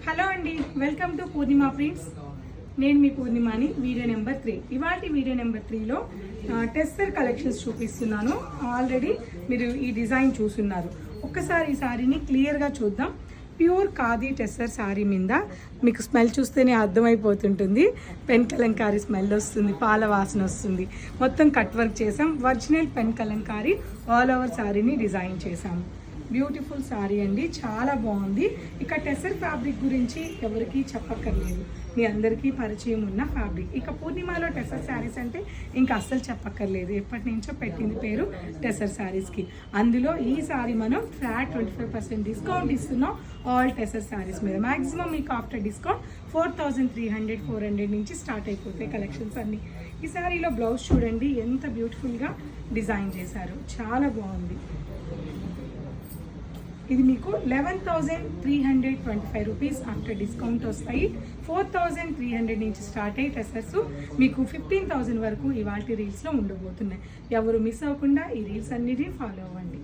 Hello అండి, welcome to Purnima prints. నేను మీ పూర్ణిమని. Video number 3. ఇవాటి వీడియో నెంబర్ 3లో టెస్సర్ కలెక్షన్స్ చూపిస్తున్నాను. ఆల్రెడీ మీరు ఈ డిజైన్ చూస్తున్నారు. ఒక్కసారి ఈ శారీని క్లియర్గా చూద్దాం. ప్యూర్ ఖాదీ టెస్సర్ శారీ మీద మీకు స్మెల్ చూస్తేనే అర్థమైపోతుంటుంది. పెన్ కలంకారీ స్మెల్ వస్తుంది, పాల వాసన వస్తుంది. మొత్తం కట్ వర్క్ చేసాం. Original pen Kalamkari all over శారీని డిజైన్ చేసాము. బ్యూటిఫుల్ శారీ అండి, చాలా బాగుంది. ఇక టెస్సర్ ఫ్యాబ్రిక్ గురించి ఎవరికి చెప్పక్కర్లేదు, మీ అందరికీ పరిచయం ఉన్న ఫ్యాబ్రిక్. ఇక పూర్ణిమలో టెస్సర్ శారీస్ అంటే ఇంకా అస్సలు చెప్పక్కర్లేదు. ఎప్పటి నుంచో పెట్టింది పేరు టెస్సర్ శారీస్కి. అందులో ఈ శారీ మనం ఫ్లాట్ 25% డిస్కౌంట్ ఇస్తున్నాం ఆల్ టెస్సర్ శారీస్ మీద. మ్యాక్సిమం మీకు ఆఫ్టర్ డిస్కౌంట్ 4300 400 నుంచి స్టార్ట్ అయిపోతాయి కలెక్షన్స్ అన్నీ. ఈ శారీలో బ్లౌజ్ చూడండి ఎంత బ్యూటిఫుల్గా డిజైన్ చేశారు, చాలా బాగుంది. ఇది మీకు 11,325 రూపీస్ ఆఫ్టర్ డిస్కౌంట్ వస్తాయి. 4,300 నుంచి స్టార్ట్ అయ్యి టెస్సర్స్ మీకు 15,000 వరకు ఇవాళ రీల్స్లో ఉండబోతున్నాయి. ఎవరు మిస్ అవ్వకుండా ఈ రీల్స్ అన్నిటిని ఫాలో అవ్వండి.